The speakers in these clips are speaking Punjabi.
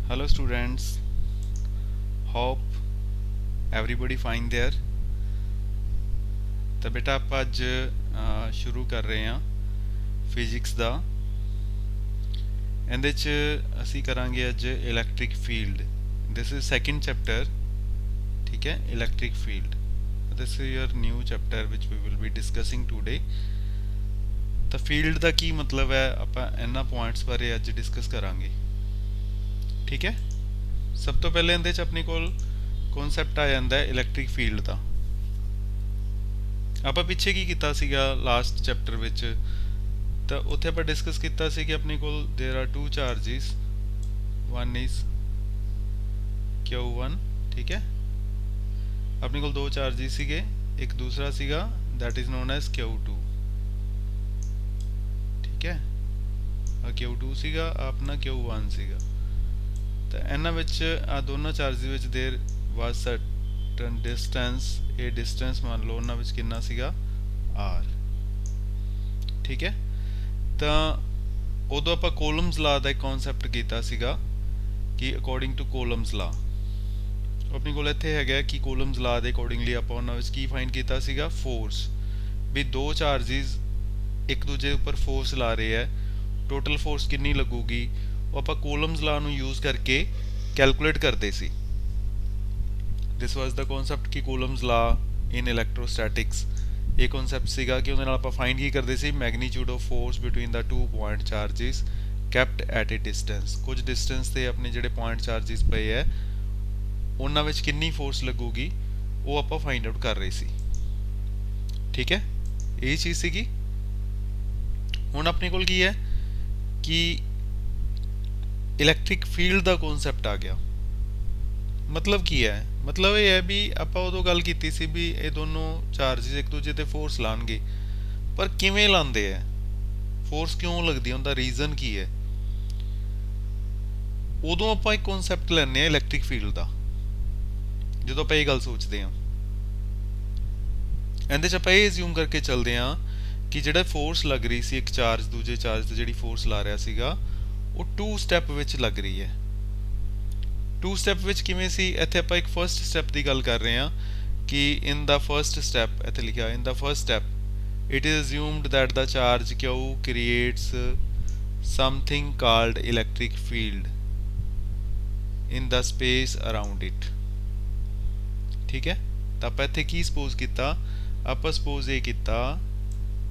Hello students, hope everybody fine there। ਤਾਂ ਬੇਟਾ ਆਪਾਂ ਅੱਜ ਸ਼ੁਰੂ ਕਰ ਰਹੇ ਹਾਂ ਫਿਜ਼ਿਕਸ ਦਾ। ਇਹਦੇ 'ਚ ਅਸੀਂ ਕਰਾਂਗੇ ਅੱਜ electric field. This is second chapter, ਠੀਕ ਹੈ, electric field. This is your new chapter which we will be discussing today. ਤਾਂ ਫੀਲਡ ਦਾ ਕੀ ਮਤਲਬ ਹੈ, ਆਪਾਂ ਇਹਨਾਂ ਪੁਆਇੰਟਸ ਬਾਰੇ ਅੱਜ ਡਿਸਕਸ ਕਰਾਂਗੇ, ਠੀਕ ਹੈ। ਸਭ ਤੋਂ ਪਹਿਲੇ ਇਹਦੇ 'ਚ ਆਪਣੇ ਕੋਲ ਕਨਸੈਪਟ ਆ ਜਾਂਦਾ ਹੈ ਇਲੈਕਟ੍ਰਿਕ ਫੀਲਡ ਦਾ। ਆਪਾਂ ਪਿੱਛੇ ਕੀ ਕੀਤਾ ਸੀਗਾ ਲਾਸਟ ਚੈਪਟਰ ਵਿੱਚ, ਤਾਂ ਉੱਥੇ ਆਪਾਂ ਡਿਸਕਸ ਕੀਤਾ ਸੀ ਕਿ ਆਪਣੇ ਕੋਲ there are two charges, one is Q1, ਠੀਕ ਹੈ। ਆਪਣੇ ਕੋਲ ਦੋ ਚਾਰजेस ਸੀਗੇ, ਇੱਕ ਦੂਸਰਾ ਸੀਗਾ that is known as Q2, ਠੀਕ ਹੈ। ਆ Q2 ਸੀਗਾ, ਆਪਣਾ Q1 ਸੀਗਾ। ਤਾਂ ਇਹਨਾਂ ਵਿੱਚ ਆ ਦੋਨਾਂ ਚਾਰजेस ਵਿੱਚ देयर वाज ਸਰਟਨ ਡਿਸਟੈਂਸ। ਇਹ ਡਿਸਟੈਂਸ ਮੰਨ ਲਓ ਉਹਨਾਂ ਵਿੱਚ ਕਿੰਨਾ ਸੀਗਾ, r, ਠੀਕ ਹੈ। ਤਾਂ ਉਦੋਂ ਆਪਾਂ ਕੋਲਮਸ ਲਾ ਦਾ ਇੱਕ ਕਨਸੈਪਟ ਕੀਤਾ ਸੀਗਾ ਕਿ ਅਕੋਰਡਿੰਗ ਟੂ ਕੋਲਮਸ ਲਾ, ਆਪਣੇ ਕੋਲ ਇੱਥੇ ਹੈਗਾ ਕਿ ਕੋਲਮਸ ਲਾ ਦੇ ਅਕੋਰਡਿੰਗਲੀ ਆਪਾਂ ਉਹਨਾਂ ਵਿੱਚ ਕੀ ਫਾਈਂਡ ਕੀਤਾ ਸੀਗਾ, ਫੋਰਸ। ਵੀ ਦੋ ਚਾਰजेस ਇੱਕ ਦੂਜੇ ਉੱਪਰ ਫੋਰਸ ਲਾ ਰਹੇ ਹੈ, ਟੋਟਲ ਫੋਰਸ ਕਿੰਨੀ ਲੱਗੂਗੀ, ਉਹ ਆਪਾਂ ਕੋਲਮਸ ਲਾ ਨੂੰ ਯੂਜ਼ ਕਰਕੇ ਕੈਲਕੂਲੇਟ ਕਰਦੇ ਸੀ। ਦਿਸ ਵਾਸ ਦਾ ਕਨਸੈਪਟ ਕਿ ਕੋਲਮਸ ਲਾ ਇਨ ਇਲੈਕਟ੍ਰੋਸਟੈਟਿਕਸ। ਇਹ ਕਨਸੈਪਟ ਸੀਗਾ ਕਿ ਉਹਦੇ ਨਾਲ ਆਪਾਂ ਫਾਈਂਡ ਕੀ ਕਰਦੇ ਸੀ, magnitude of force between the two point charges kept at a distance. ਕੁਝ ਡਿਸਟੈਂਸ ਤੇ ਆਪਣੇ ਜਿਹੜੇ ਪੁਆਇੰਟ ਚਾਰजेस ਪਏ ਹੈ ਉਹਨਾਂ ਵਿੱਚ ਕਿੰਨੀ ਫੋਰਸ ਲੱਗੂਗੀ ਉਹ ਆਪਾਂ ਫਾਈਂਡ ਆਊਟ ਕਰ ਰਹੇ ਸੀ, ਠੀਕ ਹੈ। ਇਹ ਚੀਜ਼ ਸੀਗੀ। ਹੁਣ ਆਪਣੇ ਕੋਲ ਕੀ ਹੈ ਕਿ ਇਲੈਕਟ੍ਰਿਕ ਫੀਲਡ ਦਾ ਕਨਸੈਪਟ ਆ ਗਿਆ। ਮਤਲਬ ਕੀ ਹੈ, ਮਤਲਬ ਇਹ ਹੈ ਵੀ ਆਪਾਂ ਉਦੋਂ ਗੱਲ ਕੀਤੀ ਸੀ ਵੀ ਇਹ ਦੋਨੋਂ ਚਾਰजेस ਇੱਕ ਦੂਜੇ ਤੇ ਫੋਰਸ ਲਾਣਗੇ, ਪਰ ਕਿਵੇਂ ਲਾਉਂਦੇ ਆ, ਫੋਰਸ ਕਿਉਂ ਲੱਗਦੀ ਹੈ, ਉਹਦਾ ਰੀਜ਼ਨ ਕੀ ਹੈ। ਉਦੋਂ ਆਪਾਂ ਇੱਕ ਕਨਸੈਪਟ ਲੈਂਦੇ ਆ ਇਲੈਕਟ੍ਰਿਕ ਫੀਲਡ ਦਾ, ਜਦੋਂ ਆਪਾਂ ਇਹ ਗੱਲ ਸੋਚਦੇ ਹਾਂ। ਇਹਦੇ 'ਚ ਆਪਾਂ ਇਹ ਅਸਿਊਮ ਕਰਕੇ ਚੱਲਦੇ ਹਾਂ ਕਿ ਜਿਹੜਾ ਫੋਰਸ ਲੱਗ ਰਹੀ ਸੀ ਇੱਕ ਚਾਰਜ ਦੂਜੇ ਚਾਰਜ ਤੇ ਜਿਹੜੀ ਫੋਰਸ ਲਾ ਰਿਹਾ ਸੀਗਾ ਉਹ ਟੂ ਸਟੈਪ ਵਿੱਚ ਲੱਗ ਰਹੀ ਹੈ। ਟੂ ਸਟੈਪ ਵਿੱਚ ਕਿਵੇਂ ਸੀ, ਇੱਥੇ ਆਪਾਂ ਇੱਕ ਫਰਸਟ ਸਟੈਪ ਦੀ ਗੱਲ ਕਰ ਰਹੇ ਹਾਂ ਕਿ ਇਨ ਦਾ ਫਰਸਟ ਸਟੈਪ, ਇੱਥੇ ਲਿਖਿਆ in the first step it is assumed that the charge Q creates something called electric field in the space around it, ਠੀਕ ਹੈ। ਤਾਂ ਆਪਾਂ ਇੱਥੇ ਕੀ ਸਪੋਜ਼ ਕੀਤਾ, ਆਪਾਂ ਸਪੋਜ਼ ਇਹ ਕੀਤਾ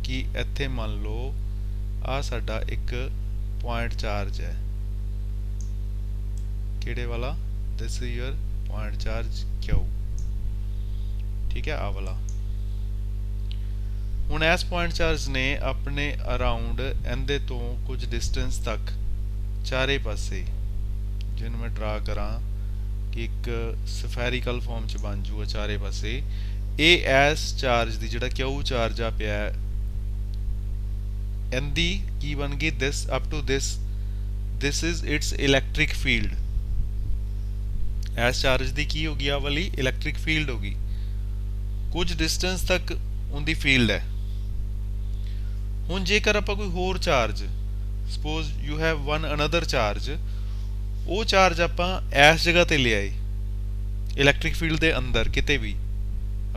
ਕਿ ਇੱਥੇ ਮੰਨ ਲਓ ਆ ਸਾਡਾ ਇੱਕ ਪੁਆਇੰਟ ਚਾਰਜ ਹੈ, ਕਿਹੜੇ ਵਾਲਾ, ਦਿਸ is your point charge Q, ਠੀਕ ਹੈ, ਆ ਵਾਲਾ। ਹੁਣ ਇਸ ਪੁਆਇੰਟ ਚਾਰਜ ਨੇ ਆਪਣੇ ਅਰਾਊਂਡ ਇਹਦੇ ਤੋਂ ਕੁਝ ਡਿਸਟੈਂਸ ਤੱਕ ਚਾਰੇ ਪਾਸੇ, ਜਿਹਨੂੰ ਮੈਂ ਡਰਾ ਕਰਾਂ ਕਿ ਇੱਕ ਸਫੈਰੀਕਲ ਫਾਰਮ ਚ ਬਣ ਜੂਗਾ ਚਾਰੇ ਪਾਸੇ, ਇਹ ਐਸ ਚਾਰਜ ਦੀ ਜਿਹੜਾ Q ਚਾਰਜ ਆ ਪਿਆ ਇਹਦੀ ਕੀ ਬਣ ਗਈ, this up to this is its electric field. ਐਸ ਚਾਰਜ ਦੀ ਕੀ ਹੋ ਗਈ, ਆ ਵਾਲੀ ਇਲੈਕਟ੍ਰਿਕ ਫੀਲਡ ਹੋ ਗਈ। ਕੁਝ ਡਿਸਟੈਂਸ ਤੱਕ ਉਹਦੀ ਫੀਲਡ ਹੈ। ਹੁਣ ਜੇਕਰ ਆਪਾਂ ਕੋਈ ਹੋਰ charge, suppose you have one another charge, ਉਹ ਚਾਰਜ ਆਪਾਂ ਇਸ ਜਗ੍ਹਾ ਤੇ ਲਿਆਏ ਇਲੈਕਟ੍ਰਿਕ ਫੀਲਡ ਦੇ ਅੰਦਰ ਕਿਤੇ ਵੀ,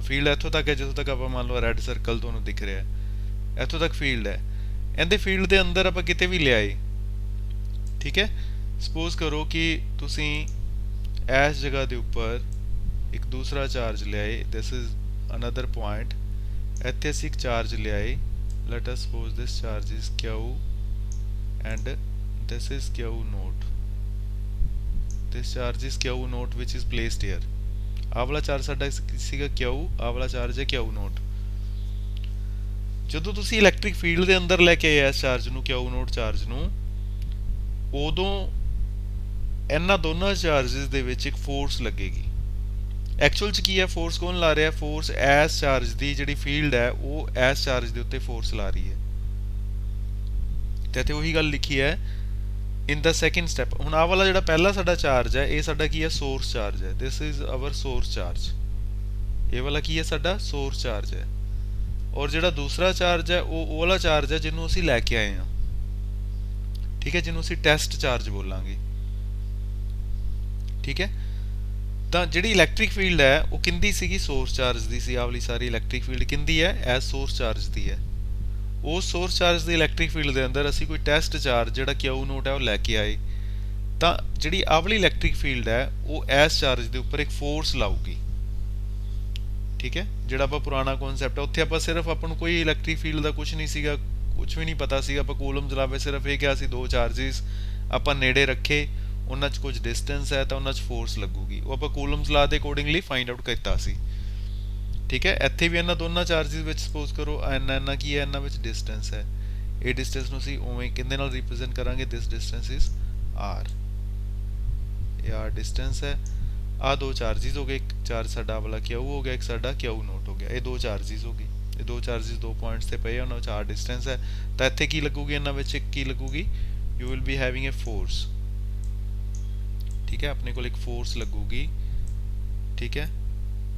ਫੀਲਡ ਇੱਥੋਂ ਤੱਕ ਹੈ ਜਿੱਥੋਂ ਤੱਕ ਆਪਾਂ ਮੰਨ ਲਓ ਰੈੱਡ ਸਰਕਲ ਤੁਹਾਨੂੰ ਦਿਖ ਰਿਹਾ, ਇੱਥੋਂ ਤੱਕ ਫੀਲਡ ਹੈ। ਇਹਦੇ ਫੀਲਡ ਦੇ ਅੰਦਰ ਆਪਾਂ ਕਿਤੇ ਵੀ ਲਿਆਏ, ਠੀਕ ਹੈ। ਸਪੋਜ਼ ਕਰੋ ਕਿ ਤੁਸੀਂ ਇਸ ਜਗ੍ਹਾ ਦੇ ਉੱਪਰ ਇੱਕ ਦੂਸਰਾ ਚਾਰਜ ਲਿਆਏ, ਦਿਸ ਇਜ਼ ਅਨਦਰ ਪੁਆਇੰਟ, ਇੱਥੇ ਅਸੀਂ ਇੱਕ ਚਾਰਜ ਲਿਆਏ, let us suppose this charge is Q and this is Q naught, this charge is Q naught which is placed here। ਆਹ ਵਾਲਾ ਚਾਰਜ ਸਾਡਾ ਸੀਗਾ Q, ਆਹ ਵਾਲਾ ਚਾਰਜ ਹੈ Q naught। ਜਦੋਂ ਤੁਸੀਂ ਇਲੈਕਟ੍ਰਿਕ ਫੀਲਡ ਦੇ ਅੰਦਰ ਲੈ ਕੇ ਆਏ ਇਸ ਚਾਰਜ ਨੂੰ, Q naught ਚਾਰਜ ਨੂੰ, ਉਦੋਂ ਇਹਨਾਂ ਦੋਨਾਂ ਚਾਰजेस ਦੇ ਵਿੱਚ ਇੱਕ ਫੋਰਸ ਲੱਗੇਗੀ। ਐਕਚੁਅਲ ਚ ਕੀ ਹੈ, ਫੋਰਸ ਕੌਣ ਲਾ ਰਿਹਾ, ਫੋਰਸ ਐਸ ਚਾਰਜ ਦੀ ਜਿਹੜੀ ਫੀਲਡ ਹੈ ਉਹ ਐਸ ਚਾਰਜ ਦੇ ਉੱਤੇ ਫੋਰਸ ਲਾ ਰਹੀ ਹੈ। ਤੇ ਇੱਥੇ ਉਹੀ ਗੱਲ ਲਿਖੀ ਹੈ ਇਨ ਦਾ ਸੈਕਿੰਡ ਸਟੈਪ। ਹੁਣ ਆਹ ਵਾਲਾ ਜਿਹੜਾ ਪਹਿਲਾ ਸਾਡਾ ਚਾਰਜ ਹੈ ਇਹ ਸਾਡਾ ਕੀ ਹੈ, ਸੋਰਸ ਚਾਰਜ ਹੈ, this is our source charge. ਇਹ ਵਾਲਾ ਕੀ ਹੈ, ਸਾਡਾ ਸੋਰਸ ਚਾਰਜ ਹੈ। ਔਰ ਜਿਹੜਾ ਦੂਸਰਾ ਚਾਰਜ ਹੈ ਉਹ ਵਾਲਾ ਚਾਰਜ ਹੈ ਜਿਹਨੂੰ ਅਸੀਂ ਲੈ ਕੇ ਆਏ ਹਾਂ, ਠੀਕ ਹੈ, ਜਿਹਨੂੰ ਅਸੀਂ ਟੈਸਟ ਚਾਰਜ ਬੋਲਾਂਗੇ। ਠੀਕ ਹੈ। ਤਾਂ ਜਿਹੜੀ ਇਲੈਕਟ੍ਰਿਕ ਫੀਲਡ ਹੈ ਉਹ ਕਿੰਦੀ ਸੀਗੀ, ਸੋਰਸ ਚਾਰਜ ਦੀ ਸੀ। ਆਹ ਵਾਲੀ ਸਾਰੀ ਇਲੈਕਟ੍ਰਿਕ ਫੀਲਡ ਕਿੰਦੀ ਹੈ, ਐਜ਼ ਸੋਰਸ ਚਾਰਜ ਦੀ ਹੈ। ਉਸ ਸੋਰਸ ਚਾਰਜ ਦੀ ਇਲੈਕਟ੍ਰਿਕ ਫੀਲਡ ਦੇ ਅੰਦਰ ਅਸੀਂ ਕੋਈ ਟੈਸਟ ਚਾਰਜ ਜਿਹੜਾ ਕਿਊ ਨੋਟ ਹੈ ਉਹ ਲੈ ਕੇ ਆਏ, ਤਾਂ ਜਿਹੜੀ ਆਹ ਵਾਲੀ ਇਲੈਕਟ੍ਰਿਕ ਫੀਲਡ ਹੈ ਉਹ ਐਸ ਚਾਰਜ ਦੇ ਉੱਪਰ ਇੱਕ ਫੋਰਸ ਲਾਊਗੀ। ਠੀਕ ਹੈ, ਜਿਹੜਾ ਆਪਾਂ ਪੁਰਾਣਾ ਕਨਸੈਪਟ ਹੈ ਉੱਥੇ ਆਪਾਂ ਸਿਰਫ ਆਪਾਂ ਨੂੰ ਕੋਈ ਇਲੈਕਟ੍ਰਿਕ ਫੀਲਡ ਦਾ ਕੁਝ ਨਹੀਂ ਸੀਗਾ, ਕੁਝ ਵੀ ਨਹੀਂ ਪਤਾ ਸੀਗਾ, ਆਪਾਂ ਕੂਲਮ ਚਲਾਵੇ ਸਿਰਫ ਇਹ ਕਿਹਾ ਸੀ ਦੋ ਚਾਰਜਿਸ ਆਪਾਂ ਨੇੜੇ ਰੱਖੇ, ਉਹਨਾਂ 'ਚ ਕੁਝ ਡਿਸਟੈਂਸ ਹੈ ਤਾਂ ਉਹਨਾਂ 'ਚ ਫੋਰਸ ਲੱਗੂਗੀ, ਉਹ ਆਪਾਂ ਕੂਲਮਸ ਲਾ ਦੇ ਅਕੋਰਡਿੰਗਲੀ ਫਾਈਂਡ ਆਊਟ ਕੀਤਾ ਸੀ। ਠੀਕ ਹੈ, ਇੱਥੇ ਵੀ ਇਹਨਾਂ ਦੋਨਾਂ ਚਾਰਜਿਸ ਵਿੱਚ ਸਪੋਜ਼ ਕਰੋ ਇੰਨਾ ਕੀ ਹੈ, ਇਹਨਾਂ ਵਿੱਚ ਡਿਸਟੈਂਸ ਹੈ, ਇਹ ਡਿਸਟੈਂਸ ਨੂੰ ਅਸੀਂ ਉਵੇਂ ਕਿਹਦੇ ਨਾਲ ਰਿਪਰੈਜ਼ੈਂਟ ਕਰਾਂਗੇ, ਦਿਸ ਡਿਸਟੈਂਸ ਇਜ਼ ਆਰ, ਇਹ ਆਰ ਡਿਸਟੈਂਸ ਹੈ। ਆ ਦੋ ਚਾਰਜਿਸ ਹੋ ਗਏ, ਇੱਕ ਚਾਰਜ ਸਾਡਾ ਵਾਲਾ ਕਿਊ ਹੋ ਗਿਆ, ਇੱਕ ਸਾਡਾ ਕਿਊ ਨੋਟ ਹੋ ਗਿਆ, ਇਹ ਦੋ ਚਾਰਜਿਸ ਹੋ ਗਏ, ਇਹ ਦੋ ਚਾਰਜਿਸ ਦੋ ਪੁਆਇੰਟਸ ਤੇ ਪਏ, ਉਹਨਾਂ ਵਿੱਚ ਆਰ ਡਿਸਟੈਂਸ ਹੈ। ਤਾਂ ਇੱਥੇ ਕੀ ਲੱਗੂਗੀ, ਇਹਨਾਂ ਵਿੱਚ ਕੀ ਲੱਗੂਗੀ, you will be having a force. ਠੀਕ ਹੈ, ਆਪਣੇ ਕੋਲ ਇੱਕ ਫੋਰਸ ਲੱਗੂਗੀ। ਠੀਕ ਹੈ,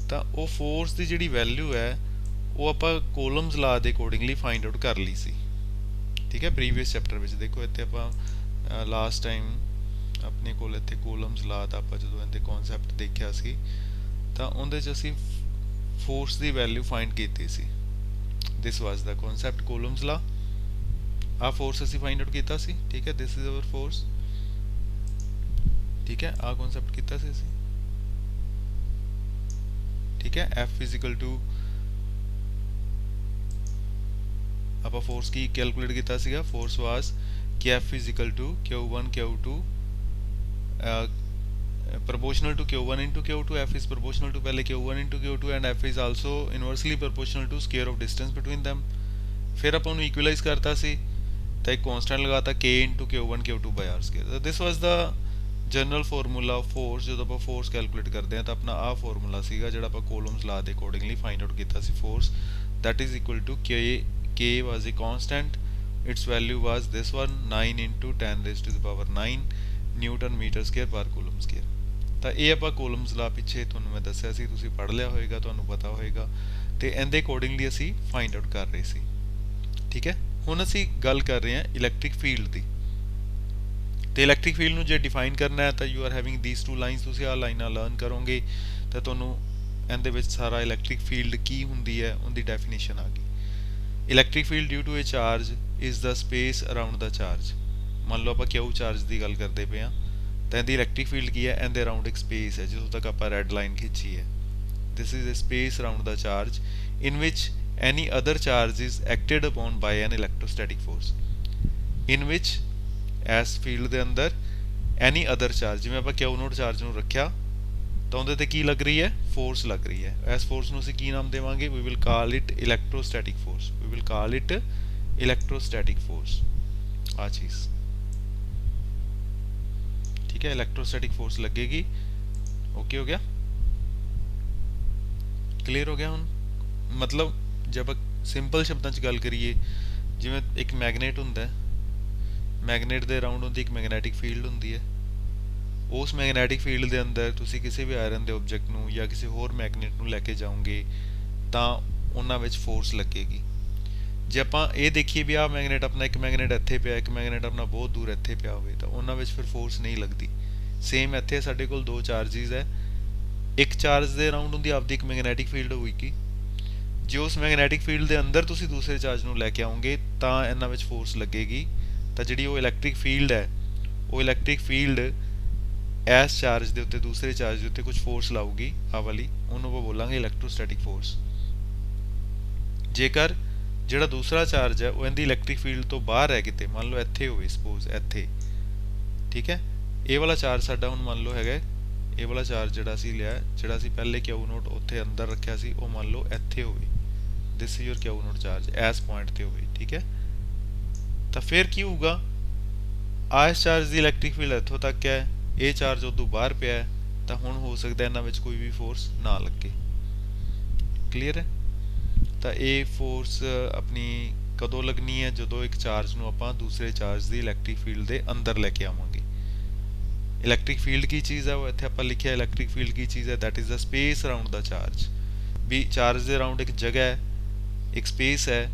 ਤਾਂ ਉਹ ਫੋਰਸ ਦੀ ਜਿਹੜੀ ਵੈਲਿਊ ਹੈ ਉਹ ਆਪਾਂ ਕੋਲਮਸ ਲਾ ਦੇ ਅਕੋਰਡਿੰਗਲੀ ਫਾਈਂਡ ਆਊਟ ਕਰ ਲਈ ਸੀ। ਠੀਕ ਹੈ, ਪ੍ਰੀਵੀਅਸ ਚੈਪਟਰ ਵਿੱਚ ਦੇਖੋ ਇੱਥੇ ਆਪਾਂ ਲਾਸਟ ਟਾਈਮ ਆਪਣੇ ਕੋਲ ਇੱਥੇ ਕੋਲਮਸ ਲਾ ਦਾ ਆਪਾਂ ਜਦੋਂ ਇਹਦੇ ਕਨਸੈਪਟ ਦੇਖਿਆ ਸੀ ਤਾਂ ਉਹਦੇ 'ਚ ਅਸੀਂ ਫੋਰਸ ਦੀ ਵੈਲਿਊ ਫਾਈਂਡ ਕੀਤੀ ਸੀ। ਦਿਸ ਵਾਸ ਦਾ ਕਨਸੈਪਟ ਕੋਲਮਸ ਲਾ, ਆ ਫੋਰਸ ਅਸੀਂ ਫਾਈਂਡ ਆਊਟ ਕੀਤਾ ਸੀ। ਠੀਕ ਹੈ, ਦਿਸ ਇਜ਼ ਆਵਰ ਫੋਰਸ। ਠੀਕ ਹੈ, ਆ ਕਨਸੈਪਟ ਕੀਤਾ ਸੀ ਅਸੀਂ। ਠੀਕ ਹੈ, F ਇਜ਼ੀਕਲ ਟੂ ਆਪਾਂ ਫੋਰਸ ਕੀ ਕੈਲਕੂਲੇਟ ਕੀਤਾ ਸੀਗਾ, ਫੋਰਸ ਵਾਸ ਕਿ F is equal to Q1 Q2 proportional to Q1 into Q2, F is proportional to पहले Q1 into Q2 and F is also inversely proportional to square of distance between them। फिर अपन ਨੂੰ ਇਕੁਅਲਾਈਜ਼ ਕਰਤਾ ਸੀ ਤਾਂ ਇੱਕ constant ਲਗਾਤਾ K into Q1 Q2 by R square। So this was the general formula of force. ਜਦੋਂ ਆਪਾਂ ਫੋਰਸ ਕੈਲਕੂਲੇਟ ਕਰਦੇ ਹਾਂ ਤਾਂ ਆਪਣਾ ਆਹ ਫਾਰਮੂਲਾ ਸੀਗਾ ਜਿਹੜਾ ਆਪਾਂ ਕੋਲਮਸ ਲਾ ਦੇ ਅਕੋਰਡਿੰਗਲੀ ਫਾਈਂਡ ਆਊਟ ਕੀਤਾ ਸੀ force, that is equal to K was a constant, its value was this one 9 into 10 raised to the power 9 newton metre square per coulomb square. ਤਾਂ ਇਹ ਆਪਾਂ ਕੋਲਮਸ ਲਾ ਪਿੱਛੇ ਤੁਹਾਨੂੰ ਮੈਂ ਦੱਸਿਆ ਸੀ, ਤੁਸੀਂ ਪੜ੍ਹ ਲਿਆ ਹੋਏਗਾ, ਤੁਹਾਨੂੰ ਪਤਾ ਹੋਏਗਾ, ਤੇ ਇਹਦੇ ਅਕੋਰਡਿੰਗਲੀ ਅਸੀਂ ਫਾਈਂਡ ਆਊਟ ਕਰ ਰਹੇ ਸੀ। ਠੀਕ ਹੈ, ਹੁਣ ਅਸੀਂ ਗੱਲ ਕਰ ਰਹੇ ਹਾਂ ਇਲੈਕਟ੍ਰਿਕ ਫੀਲਡ ਦੀ। ਤੇ ਇਲੈਕਟ੍ਰਿਕ ਫੀਲਡ ਨੂੰ ਜੇ ਡਿਫਾਈਨ ਕਰਨਾ ਹੈ ਤਾਂ you are having these two lines, ਤੁਸੀਂ ਆਹ ਲਾਈਨਾਂ ਲਰਨ ਕਰੋਗੇ ਤਾਂ ਤੁਹਾਨੂੰ ਇਹਦੇ ਵਿੱਚ ਸਾਰਾ ਇਲੈਕਟ੍ਰਿਕ ਫੀਲਡ ਕੀ ਹੁੰਦੀ ਹੈ ਉਹਦੀ ਡੈਫੀਨੇਸ਼ਨ ਆ ਗਈ। Electric field due to a charge is the space around the charge. ਮੰਨ ਲਓ ਆਪਾਂ ਕਿਊ ਚਾਰਜ ਦੀ ਗੱਲ ਕਰਦੇ ਪਏ ਹਾਂ ਤਾਂ ਇਹਦੀ ਇਲੈਕਟ੍ਰਿਕ ਫੀਲਡ ਕੀ ਹੈ, ਇਹਦੇ ਅਰਾਊਂਡ ਇੱਕ ਸਪੇਸ ਹੈ ਜਿੱਥੋਂ ਤੱਕ ਆਪਾਂ ਰੈਡ ਲਾਈਨ ਖਿੱਚੀ ਹੈ। This is a space around the charge in which any other charge is acted upon by an electrostatic force, in which as field ਦੇ ਅੰਦਰ any other charge, ਜਿਵੇਂ ਆਪਾਂ ਕਿਊ ਨੋਟ ਚਾਰਜ ਨੂੰ ਰੱਖਿਆ ਤਾਂ ਉਹਦੇ ਤੇ ਕੀ ਲੱਗ ਰਹੀ ਹੈ, ਫੋਰਸ ਲੱਗ ਰਹੀ ਹੈ। ਇਸ ਫੋਰਸ ਨੂੰ ਅਸੀਂ ਕੀ ਨਾਮ ਦੇਵਾਂਗੇ, we will call it electrostatic force, we will call it electrostatic force। ਆ ਚੀਜ਼ ਠੀਕ ਹੈ, ਇਲੈਕਟ੍ਰੋਸਟੈਟਿਕ ਫੋਰਸ ਲੱਗੇਗੀ। ਓਕੇ ਹੋ ਗਿਆ, ਕਲੀਅਰ ਹੋ ਗਿਆ। ਹੁਣ ਮਤਲਬ ਜੇ ਆਪਾਂ ਸਿੰਪਲ ਸ਼ਬਦਾਂ 'ਚ ਗੱਲ ਕਰੀਏ, ਜਿਵੇਂ ਇੱਕ ਮੈਗਨੇਟ ਹੁੰਦਾ ਹੈ, ਮੈਗਨੇਟ ਦੇ ਅਰਾਊਂਡ ਉਹਦੀ ਇੱਕ ਮੈਗਨੈਟਿਕ ਫੀਲਡ ਹੁੰਦੀ ਹੈ। ਉਸ ਮੈਗਨੈਟਿਕ ਫੀਲਡ ਦੇ ਅੰਦਰ ਤੁਸੀਂ ਕਿਸੇ ਵੀ ਆਇਰਨ ਦੇ ਆਬਜੈਕਟ ਨੂੰ ਜਾਂ ਕਿਸੇ ਹੋਰ ਮੈਗਨੇਟ ਨੂੰ ਲੈ ਕੇ ਜਾਓਗੇ ਤਾਂ ਉਹਨਾਂ ਵਿੱਚ ਫੋਰਸ ਲੱਗੇਗੀ। ਜੇ ਆਪਾਂ ਇਹ ਦੇਖੀਏ ਵੀ ਆਹ ਮੈਗਨੇਟ ਆਪਣਾ, ਇੱਕ ਮੈਗਨੇਟ ਇੱਥੇ ਪਿਆ, ਇੱਕ ਮੈਗਨੇਟ ਆਪਣਾ ਬਹੁਤ ਦੂਰ ਇੱਥੇ ਪਿਆ ਹੋਵੇ ਤਾਂ ਉਹਨਾਂ ਵਿੱਚ ਫਿਰ ਫੋਰਸ ਨਹੀਂ ਲੱਗਦੀ। ਸੇਮ ਇੱਥੇ ਸਾਡੇ ਕੋਲ ਦੋ ਚਾਰਜਿਸ ਹੈ, ਇੱਕ ਚਾਰਜ ਦੇ ਅਰਾਊਂਡ ਉਹਦੀ ਆਪਦੀ ਇੱਕ ਮੈਗਨੈਟਿਕ ਫੀਲਡ ਹੋਏਗੀ। ਜੇ ਉਸ ਮੈਗਨੈਟਿਕ ਫੀਲਡ ਦੇ ਅੰਦਰ ਤੁਸੀਂ ਦੂਸਰੇ ਚਾਰਜ ਨੂੰ ਲੈ ਕੇ ਆਓਗੇ ਤਾਂ ਇਹਨਾਂ ਵਿੱਚ ਫੋਰਸ ਲੱਗੇਗੀ। ਤਾਂ ਜਿਹੜੀ ਉਹ ਇਲੈਕਟ੍ਰਿਕ ਫੀਲਡ ਹੈ, ਉਹ ਇਲੈਕਟ੍ਰਿਕ ਫੀਲਡ ਇਸ ਚਾਰਜ ਦੇ ਉੱਤੇ ਦੂਸਰੇ ਚਾਰਜ ਦੇ ਉੱਤੇ ਕੁਝ ਫੋਰਸ ਲਾਊਗੀ, ਆਹ ਵਾਲੀ, ਉਹਨੂੰ ਆਪਾਂ ਬੋਲਾਂਗੇ ਇਲੈਕਟ੍ਰੋਸਟੈਟਿਕ ਫੋਰਸ। ਜੇਕਰ ਜਿਹੜਾ ਦੂਸਰਾ ਚਾਰਜ ਹੈ ਉਹ ਇਹਦੀ ਇਲੈਕਟ੍ਰਿਕ ਫੀਲਡ ਤੋਂ ਬਾਹਰ ਹੈ, ਕਿਤੇ ਮੰਨ ਲਓ ਇੱਥੇ ਹੋਵੇ, ਸਪੋਜ਼ ਇੱਥੇ, ਠੀਕ ਹੈ, ਇਹ ਵਾਲਾ ਚਾਰਜ ਸਾਡਾ ਹੁਣ ਮੰਨ ਲਓ ਹੈਗਾ, ਇਹ ਵਾਲਾ ਚਾਰਜ ਜਿਹੜਾ ਅਸੀਂ ਲਿਆ, ਜਿਹੜਾ ਅਸੀਂ ਪਹਿਲੇ ਕਿਊ ਨੋਟ ਉੱਥੇ ਅੰਦਰ ਰੱਖਿਆ ਸੀ, ਉਹ ਮੰਨ ਲਓ ਇੱਥੇ ਹੋਵੇ, this is your Q note charge, ਇਸ ਪੁਆਇੰਟ ਤੇ ਹੋਵੇ। ਠੀਕ ਹੈ, ਤਾਂ ਫਿਰ ਕੀ ਹੋਊਗਾ, ਇਸ ਚਾਰਜ ਦੀ ਇਲੈਕਟ੍ਰਿਕ ਫੀਲਡ ਇੱਥੋਂ ਤੱਕ ਹੈ, ਇਹ ਚਾਰਜ ਉਦੋਂ ਬਾਹਰ ਪਿਆ ਹੈ, ਤਾਂ ਹੁਣ ਹੋ ਸਕਦਾ ਇਹਨਾਂ ਵਿੱਚ ਕੋਈ ਵੀ ਫੋਰਸ ਨਾ ਲੱਗੇ। ਕਲੀਅਰ ਹੈ। ਤਾਂ ਇਹ ਫੋਰਸ ਆਪਣੀ ਕਦੋਂ ਲੱਗਣੀ ਹੈ, ਜਦੋਂ ਇੱਕ ਚਾਰਜ ਨੂੰ ਆਪਾਂ ਦੂਸਰੇ ਚਾਰਜ ਦੀ ਇਲੈਕਟ੍ਰਿਕ ਫੀਲਡ ਦੇ ਅੰਦਰ ਲੈ ਕੇ ਆਵਾਂਗੇ। ਇਲੈਕਟ੍ਰਿਕ ਫੀਲਡ ਕੀ ਚੀਜ਼ ਹੈ, ਉਹ ਇੱਥੇ ਆਪਾਂ ਲਿਖਿਆ, ਇਲੈਕਟ੍ਰਿਕ ਫੀਲਡ ਕੀ ਚੀਜ਼ ਹੈ, that is the space around the charge. ਵੀ ਚਾਰਜ ਦੇ ਅਰਾਊਂਡ ਇੱਕ ਜਗ੍ਹਾ ਹੈ, ਇੱਕ ਸਪੇਸ ਹੈ,